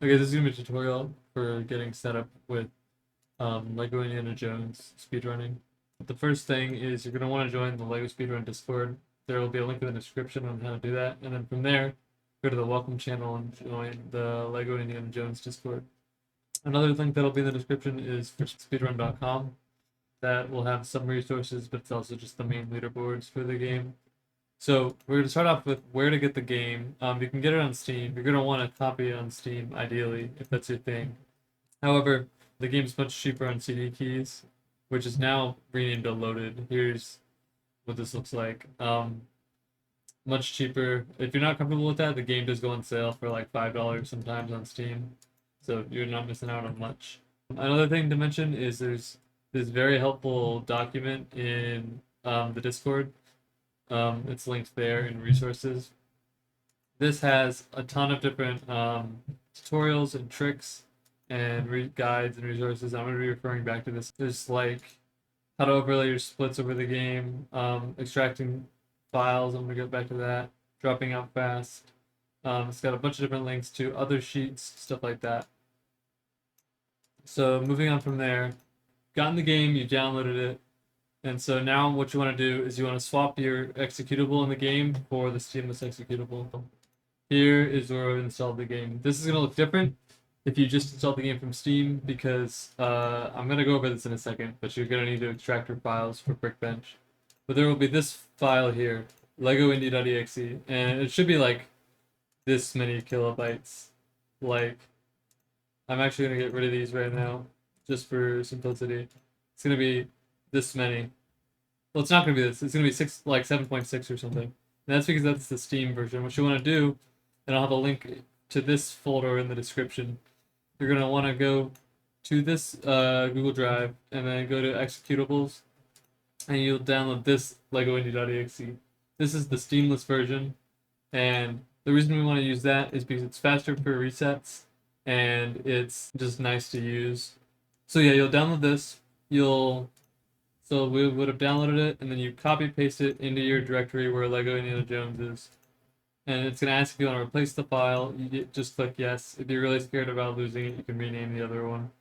Okay, this is gonna be a tutorial for getting set up with Lego Indiana Jones speedrunning. The first thing is you're gonna want to join the Lego Speedrun Discord. There will be a link in the description on how to do that, and then from there, go to the welcome channel and join the Lego Indiana Jones Discord. Another link that'll be in the description is for speedrun.com. That will have some resources, but it's also just the main leaderboards for the game. So we're going to start off with where to get the game. You can get it on Steam. You're going to want to copy it on Steam, ideally, if that's your thing. However, the game's much cheaper on CD keys, which is now renamed to Loaded. Here's what this looks like. Much cheaper. If you're not comfortable with that, the game does go on sale for like $5 sometimes on Steam. So you're not missing out on much. Another thing to mention is there's this very helpful document in the Discord. It's linked there in resources. This has a ton of different tutorials and tricks and guides and resources. I'm going to be referring back to this. There's like how to overlay your splits over the game, extracting files. I'm going to get back to that. Dropping out fast. It's got a bunch of different links to other sheets, stuff like that. So moving on from there, got in the game, you downloaded it, and so now what you want to do is you want to swap your executable in the game for the steamless executable. Here is where I've installed the game. This is going to look different if you just installed the game from Steam because I'm going to go over this in a second, but you're going to need to extract your files for Brickbench. But there will be this file here, legoindie.exe, and it should be like this many kilobytes. Like, I'm actually going to get rid of these right now, just for simplicity. It's going to be this many. Well, it's not going to be this. It's going to be 7.6 or something. And that's because that's the Steam version. What you want to do, and I'll have a link to this folder in the description. You're going to want to go to this Google Drive, and then go to executables, and you'll download this legoindie.exe. This is the steamless version, and the reason we want to use that is because it's faster for resets, and it's just nice to use. So yeah, you'll download this. So we would have downloaded it, and then you copy paste it into your directory where Lego Indiana Jones is. And it's gonna ask if you want to replace the file. Just click yes. If you're really scared about losing it, you can rename the other one.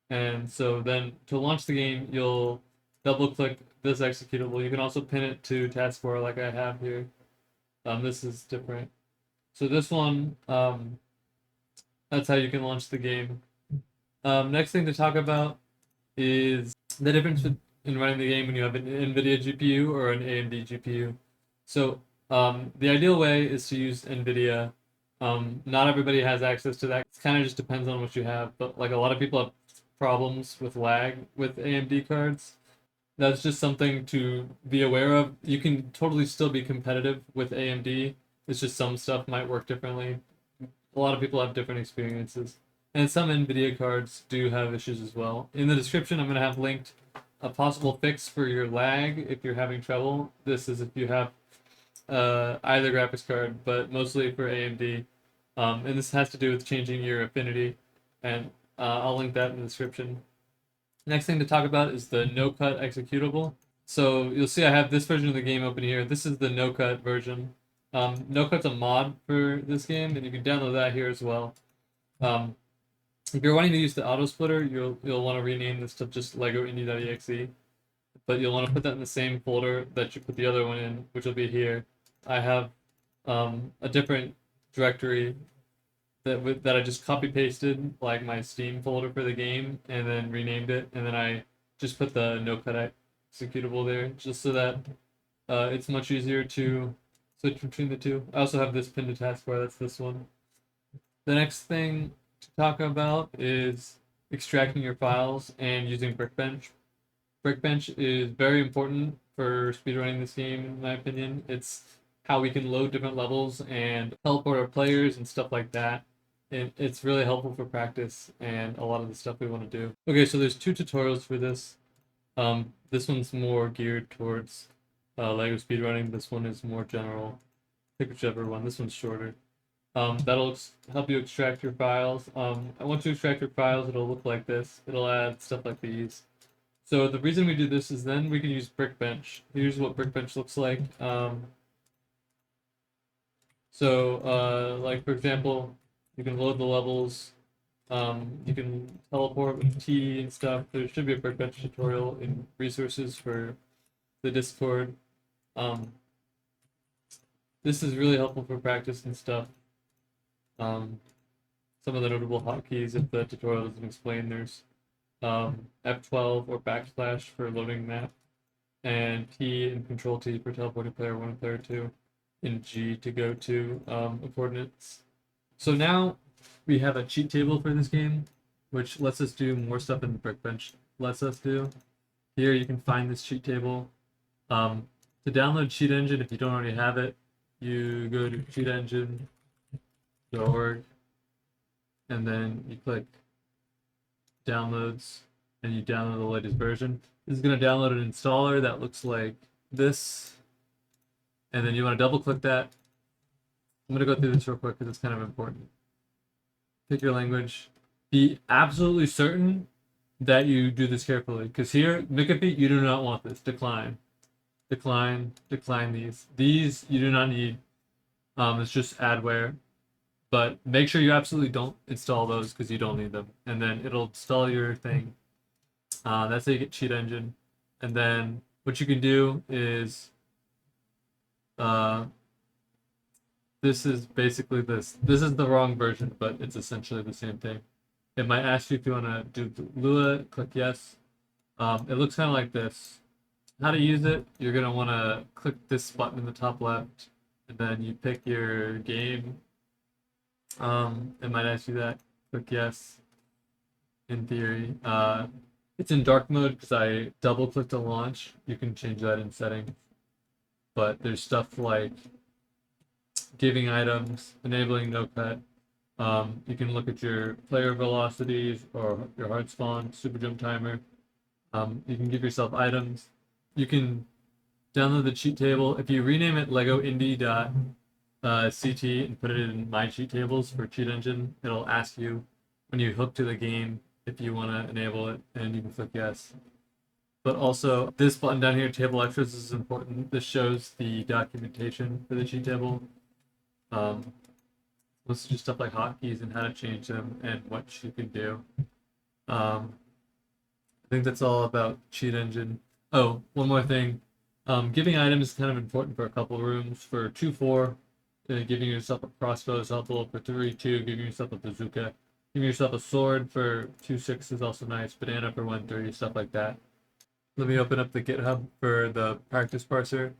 And so then to launch the game, you'll double click this executable. You can also pin it to taskbar like I have here. This is different. So this one, that's how you can launch the game. Next thing to talk about is the difference in running the game when you have an NVIDIA GPU or an AMD GPU. So the ideal way is to use NVIDIA. Not everybody has access to that. It kind of just depends on what you have, but like a lot of people have problems with lag with AMD cards. That's just something to be aware of. You can totally still be competitive with AMD. It's just some stuff might work differently. A lot of people have different experiences. And some NVIDIA cards do have issues as well. In the description, I'm going to have linked a possible fix for your lag if you're having trouble. This is if you have either graphics card, but mostly for AMD. And this has to do with changing your affinity, and I'll link that in the description. Next thing to talk about is the NOCUT executable. So you'll see I have this version of the game open here. This is the NOCUT version. NOCUT's a mod for this game, and you can download that here as well. If you're wanting to use the autosplitter, you'll want to rename this to just legoindie.exe, but you'll want to put that in the same folder that you put the other one in, which will be here. I have a different directory that I just copy pasted, like my Steam folder for the game, and then renamed it, and then I just put the NOCUT executable there, just so that it's much easier to switch between the two. I also have this pinned to taskbar. That's this one. The next thing to talk about is extracting your files and using Brickbench. Brickbench is very important for speedrunning this game, in my opinion. It's how we can load different levels and teleport our players and stuff like that. And it's really helpful for practice and a lot of the stuff we want to do. Okay, so there's two tutorials for this. This one's more geared towards Lego speedrunning. This one is more general. Pick whichever one. This one's shorter. That'll help you extract your files. Once you extract your files, it'll look like this. It'll add stuff like these. So the reason we do this is then we can use Brickbench. Here's what Brickbench looks like. Like for example, You can load the levels. You can teleport with T and stuff. There should be a Brickbench tutorial in resources for the Discord. This is really helpful for practice and stuff. Some of the notable hotkeys, if the tutorial doesn't explain, there's F12 or backslash for loading map, and P and Control T for teleporting player 1 and player 2, and G to go to coordinates. So now we have a cheat table for this game, which lets us do more stuff than Brickbench lets us do. Here you can find this cheat table. To download Cheat Engine, if you don't already have it, you go to cheatengine.org, and then you click downloads, and you download the latest version. This is going to download an installer that looks like this, and then you want to double click that. I'm going to go through this real quick because it's kind of important. Pick your language. Be absolutely certain that you do this carefully, because here, NOCUT, you do not want this. Decline, decline these. These you do not need. It's just adware. But make sure you absolutely don't install those because you don't need them. And then it'll install your thing. That's how you get Cheat Engine. And then what you can do is this is basically this. This is the wrong version, but it's essentially the same thing. It might ask you if you want to do Lua, click yes. It looks kind of like this. How to use it, you're going to want to click this button in the top left, and then you pick your game. It might ask you that. Click yes. In theory. It's in dark mode because I double clicked to launch. You can change that in settings. But there's stuff like giving items, enabling NOCUT. You can look at your player velocities or your hard spawn, super jump timer. You can give yourself items. You can download the cheat table. If you rename it Lego Indie.ct and put it in my cheat tables for Cheat Engine, it'll ask you when you hook to the game if you want to enable it, and you can click yes. But also, this button down here, Table Extras, is important. This shows the documentation for the cheat table. This is just stuff like hotkeys and how to change them and what you can do. I think that's all about Cheat Engine. Oh, one more thing. Giving items is kind of important for a couple rooms. For 2-4, giving yourself a crossbow is helpful. For 3-2, giving yourself a bazooka. Giving yourself a sword for 2-6 is also nice. Banana for 1-3, stuff like that. Let me open up the GitHub for the practice parser.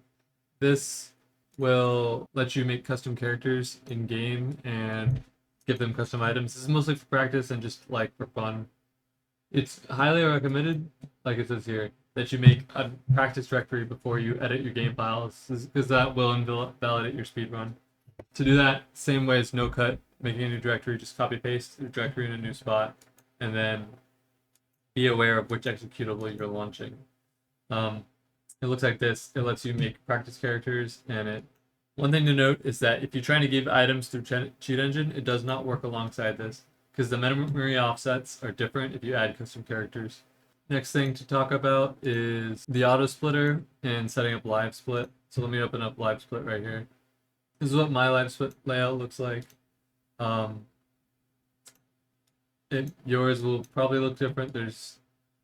This will let you make custom characters in game and give them custom items. This is mostly for practice and just like for fun. It's highly recommended, like it says here, that you make a practice directory before you edit your game files, because that will invalidate your speedrun. To do that, same way as NOCUT, making a new directory, just copy paste the directory in a new spot, and then be aware of which executable you're launching. It looks like this. It lets you make practice characters, and one thing to note is that if you're trying to give items through Cheat Engine, it does not work alongside this, because the memory offsets are different if you add custom characters. Next thing to talk about is the autosplitter and setting up Livesplit. So let me open up Livesplit right here. This is what my Livesplit layout looks like. Yours will probably look different.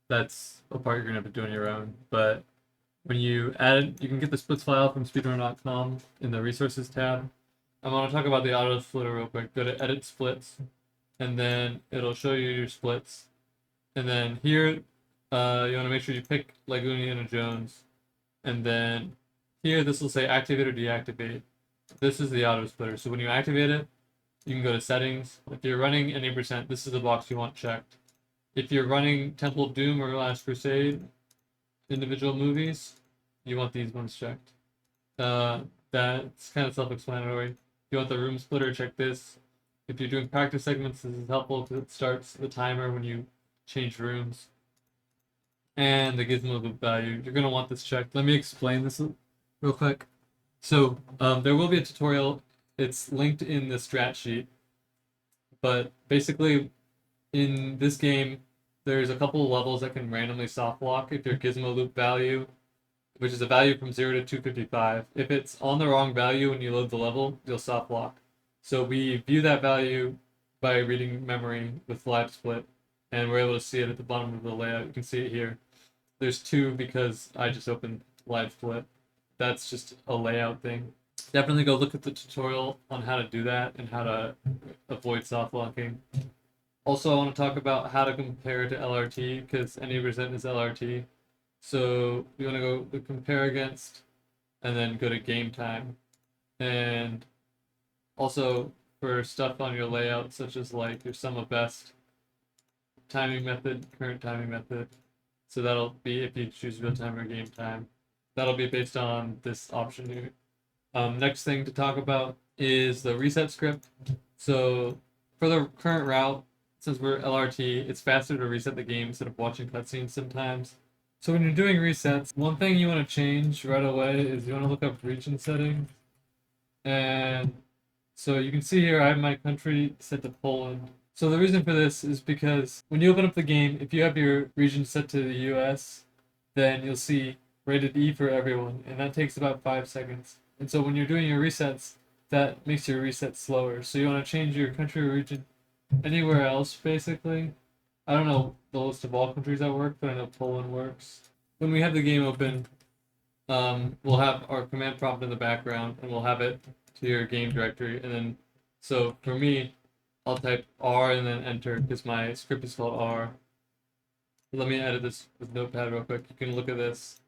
That's a part you're gonna have to do on your own. But when you add, you can get the splits file from speedrun.com in the resources tab. I want to talk about the autosplitter real quick. Go to edit splits, and then it'll show you your splits. And then here, you want to make sure you pick Lego Indiana Jones. And then here, this will say activate or deactivate. This is the autosplitter. So when you activate it, you can go to settings. If you're running any percent, this is the box you want checked. If you're running Temple of Doom or Last Crusade, individual movies, you want these ones checked. That's kind of self-explanatory. If you want the room splitter, check this. If you're doing practice segments, this is helpful because it starts the timer when you change rooms. And the gizmo loop value, you're going to want this checked. Let me explain this real quick. So there will be a tutorial. It's linked in the strat sheet. But basically, in this game, there's a couple of levels that can randomly soft lock if your gizmo loop value, which is a value from 0 to 255. If it's on the wrong value when you load the level, you'll soft lock. So we view that value by reading memory with Livesplit, and we're able to see it at the bottom of the layout. You can see it here. There's 2 because I just opened Livesplit. That's just a layout thing. Definitely go look at the tutorial on how to do that and how to avoid soft locking. Also, I want to talk about how to compare to LRT because any resent is LRT. So you want to go to compare against and then go to game time. And also for stuff on your layout, such as like your sum of best, timing method, current timing method. So that'll be if you choose real time or game time. That'll be based on this option here. Next thing to talk about is the reset script. So for the current route, since we're LRT, it's faster to reset the game instead of watching cutscenes sometimes. So when you're doing resets, one thing you want to change right away is you want to look up region settings. And so you can see here I have my country set to Poland. So the reason for this is because when you open up the game, if you have your region set to the US, then you'll see rated E for everyone, and that takes about 5 seconds. And so when you're doing your resets, that makes your reset slower. So you want to change your country or region anywhere else, basically. I don't know the list of all countries that work, but I know Poland works. When we have the game open, we'll have our command prompt in the background, and we'll have it to your game directory. And then, so for me, I'll type R and then enter because my script is called R. Let me edit this with Notepad real quick. You can look at this.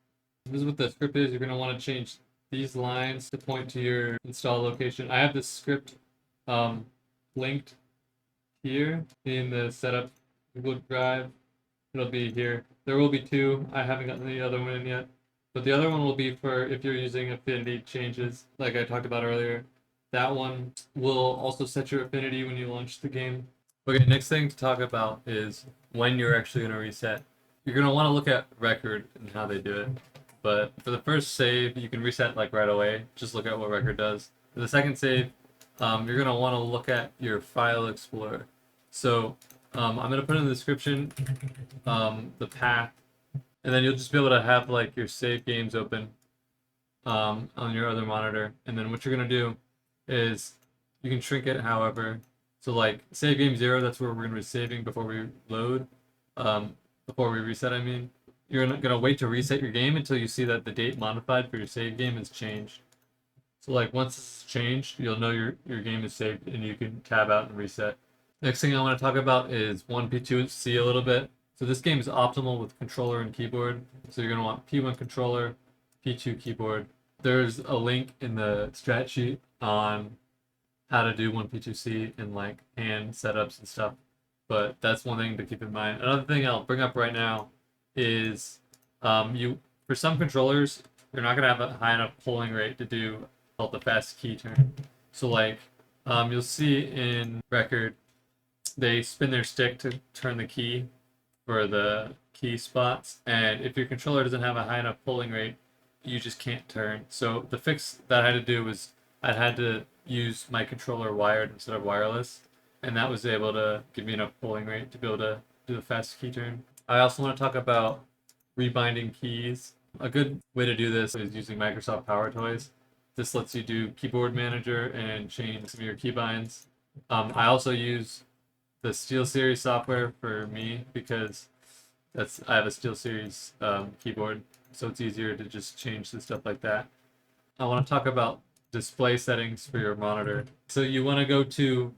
This is what the script is. You're going to want to change these lines to point to your install location. I have this script linked here in the setup Google Drive. It'll be here. There will be 2. I haven't gotten the other one in yet. But the other one will be for if you're using affinity changes, like I talked about earlier. That one will also set your affinity when you launch the game. Okay, next thing to talk about is when you're actually going to reset. You're going to want to look at record and how they do it. But for the first save, you can reset like right away. Just look at what record does. For the second save, you're going to want to look at your file explorer. So I'm going to put in the description the path, and then you'll just be able to have like your save games open on your other monitor. And then what you're going to do is you can shrink it however. So like save game 0, that's where we're going to be saving before we load, before we reset, I mean. You're going to wait to reset your game until you see that the date modified for your save game has changed. So like once it's changed, you'll know your game is saved and you can tab out and reset. Next thing I want to talk about is 1P2C a little bit. So this game is optimal with controller and keyboard. So you're going to want P1 controller, P2 keyboard. There's a link in the strat sheet on how to do 1P2C and like hand setups and stuff. But that's one thing to keep in mind. Another thing I'll bring up right now is for some controllers, you're not going to have a high enough polling rate to do the fast key turn. So like you'll see in record, they spin their stick to turn the key for the key spots, and if your controller doesn't have a high enough polling rate, you just can't turn. So the fix that I had to do was I had to use my controller wired instead of wireless, and that was able to give me enough polling rate to be able to do the fast key turn. I also want to talk about rebinding keys. A good way to do this is using Microsoft Power Toys. This lets you do keyboard manager and change some of your keybinds. I also use the SteelSeries software for me because I have a SteelSeries keyboard, so it's easier to just change the stuff like that. I want to talk about display settings for your monitor. So you want to go to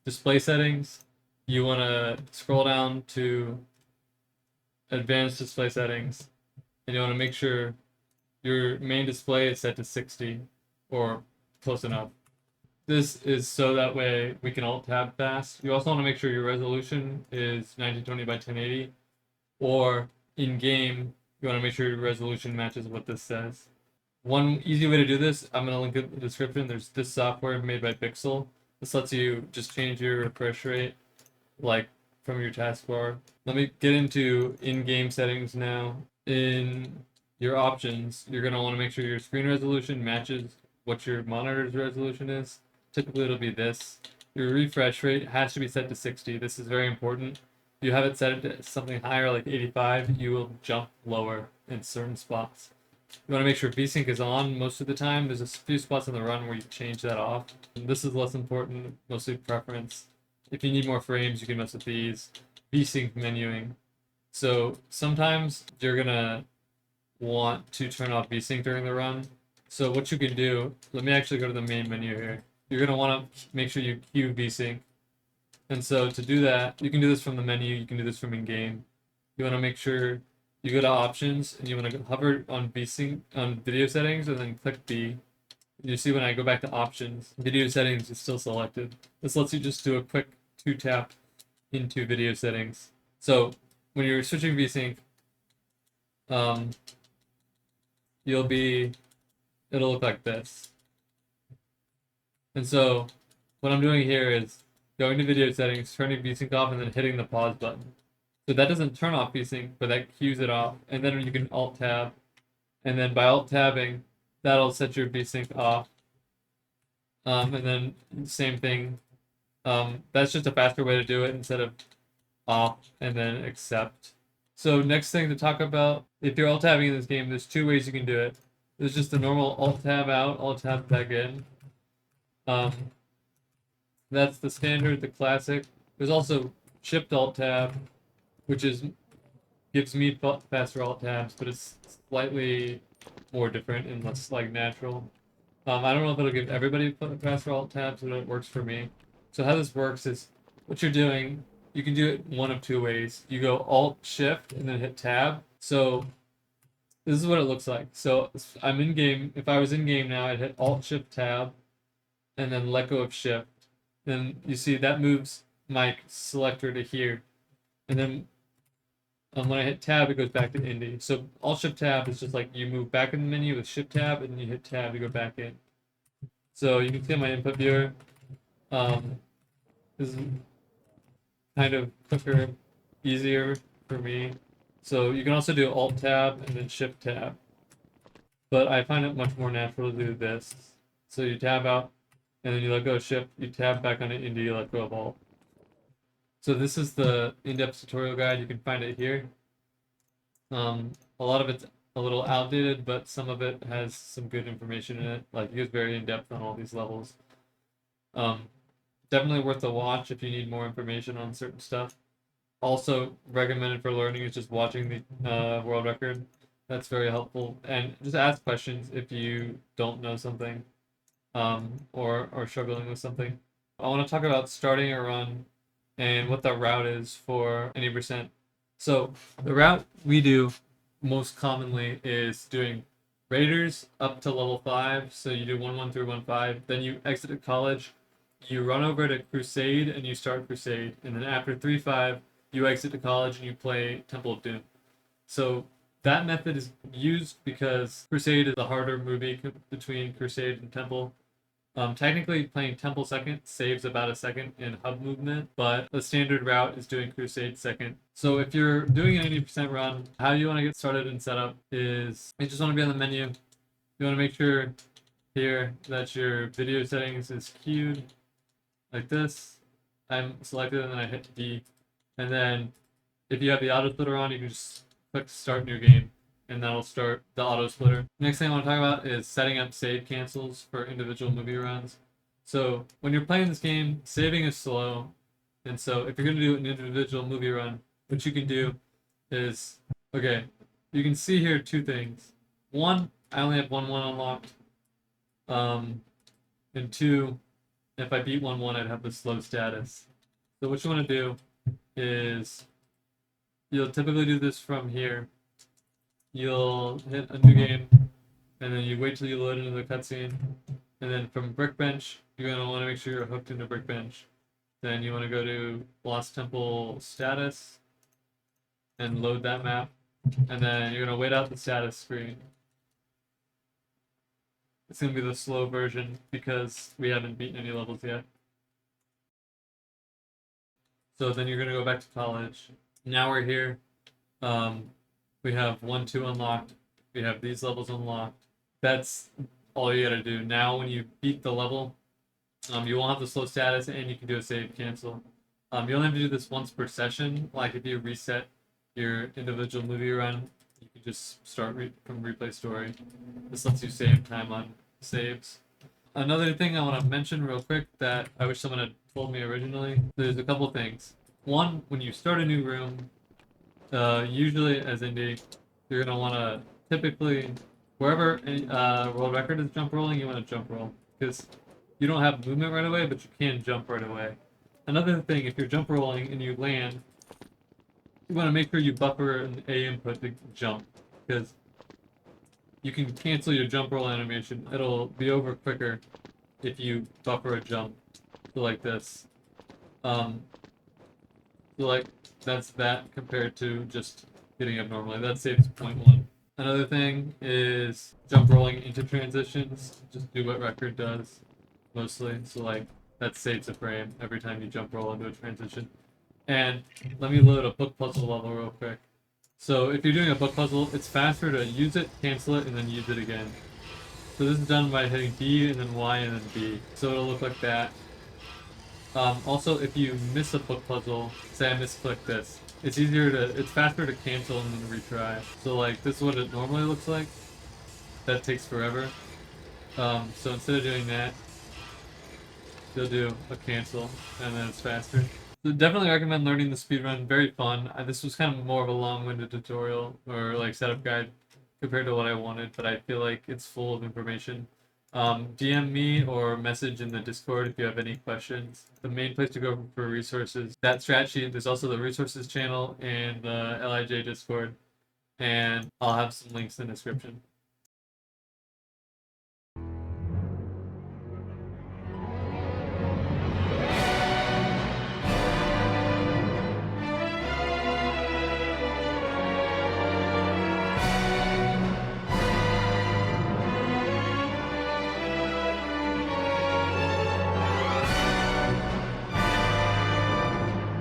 display settings. You want to scroll down to advanced display settings, and you want to make sure your main display is set to 60 or close enough. This is so that way we can alt tab fast. You also want to make sure your resolution is 1920 by 1080, or in game you want to make sure your resolution matches what this says. One easy way to do this, I'm going to link it in the description. There's this software made by Pixel. This lets you just change your refresh rate like from your taskbar. Let me get into in-game settings now. In your options, you're going to want to make sure your screen resolution matches what your monitor's resolution is. Typically it'll be this. Your refresh rate has to be set to 60. This is very important. If you have it set to something higher like 85, you will jump lower in certain spots. You want to make sure Vsync is on most of the time. There's a few spots in the run where you change that off. And this is less important, mostly preference. if you need more frames, you can mess with these. Vsync menuing. So sometimes you're gonna want to turn off Vsync during the run. So what you can do, let me actually go to the main menu here. You're gonna want to make sure you queue Vsync. And so to do that, you can do this from the menu, you can do this from in-game. You want to make sure you go to options and you want to hover on Vsync on video settings and then click B. You see when I go back to options, video settings is still selected. This lets you just do a quick 2-tap into video settings. So when you're switching Vsync, it'll look like this. And so what I'm doing here is going to video settings, turning Vsync off, and then hitting the pause button. So that doesn't turn off Vsync, but that cues it off. And then you can Alt Tab, and then by Alt Tabbing, that'll set your Vsync off. And then same thing. That's just a faster way to do it instead of off and then accept. So next thing to talk about, if you're Alt Tabbing in this game, there's 2 ways you can do it. There's just the normal Alt Tab out, Alt Tab back in. That's the standard, the classic. There's also Shift Alt Tab, which gives me faster Alt Tabs, but it's slightly more different and less like natural. I don't know if it'll give everybody faster Alt Tabs, but it works for me. So how this works is, what you're doing, you can do it one of 2 ways. You go Alt Shift and then hit Tab. So this is what it looks like. So I'm in game. If I was in game now, I'd hit Alt Shift Tab and then let go of Shift. Then you see that moves my selector to here. And then when I hit Tab, it goes back to Indie. So Alt Shift Tab is just like you move back in the menu with Shift Tab, and then you hit Tab to go back in. So you can see on my input viewer, this is kind of quicker, easier for me. So you can also do Alt Tab and then Shift Tab. But I find it much more natural to do this. So you tab out, and then you let go of Shift, you tab back onto Indie, you let go of Alt. So this is the in-depth tutorial guide. You can find it here. A lot of it's a little outdated, but some of it has some good information in it. Like, it goes very in-depth on all these levels. Definitely worth a watch if you need more information on certain stuff. Also recommended for learning is just watching the world record. That's very helpful. And just ask questions if you don't know something, or are struggling with something. I want to talk about starting a run and what the route is for any percent. So the route we do most commonly is doing Raiders up to level 5. So you do 1-1 through 1-5. Then you exit at college. You run over to Crusade and you start Crusade. And then after 3-5, you exit to college and you play Temple of Doom. So that method is used because Crusade is a harder movie between Crusade and Temple. Technically, playing Temple second saves about a second in hub movement, but the standard route is doing Crusade second. So if you're doing an 80% run, how you want to get started and set up is you just want to be on the menu. You want to make sure here that your video settings is queued like this. I'm selected and then I hit D. And then if you have the auto splitter on, you can just click Start New Game, and that'll start the auto splitter. Next thing I want to talk about is setting up save cancels for individual movie runs. So when you're playing this game, saving is slow. And so if you're going to do an individual movie run, what you can do is, okay, you can see here 2 things. 1, I only have 1-1 unlocked. And 2, if I beat 1-1, I'd have the slow status. So what you want to do is, you'll typically do this from here. You'll hit a new game, and then you wait till you load into the cutscene. And then from Brickbench, you're going to want to make sure you're hooked into Brickbench. Then you want to go to Lost Temple status and load that map. And then you're going to wait out the status screen. It's going to be the slow version because we haven't beaten any levels yet. So then you're going to go back to college. Now we're here. We have 1-2 unlocked. We have these levels unlocked. That's all you gotta do. Now when you beat the level, you won't have the slow status and you can do a save cancel. You only have to do this once per session. Like if you reset your individual movie run, you can just start from replay story. This lets you save time on saves. Another thing I want to mention real quick that I wish someone had told me originally. There's a couple things. One, when you start a new room, usually as indie, you're gonna want to typically wherever world record is jump rolling, you want to jump roll because you don't have movement right away, but you can jump right away. Another thing, if you're jump rolling and you land, you want to make sure you buffer an A input to jump because you can cancel your jump roll animation. It'll be over quicker if you buffer a jump. So like this. So like that's that compared to just getting up normally. That saves 0.1. Another thing is jump rolling into transitions. Just do what record does mostly. So like that saves a frame every time you jump roll into a transition. And let me load a book puzzle level real quick. So if you're doing a book puzzle, it's faster to use it, cancel it, and then use it again. So this is done by hitting B and then Y and then B. So it'll look like that. Also, if you miss a book puzzle, say I misclick this, it's faster to cancel and then retry. So like this is what it normally looks like. That takes forever. So instead of doing that, you'll do a cancel and then it's faster. So definitely recommend learning the speedrun. Very fun. This was kind of more of a long-winded tutorial or like setup guide compared to what I wanted, but I feel like it's full of information. DM me or message in the Discord if you have any questions. The main place to go for resources, that strat sheet. There's also the resources channel and the LIJ Discord, and I'll have some links in the description.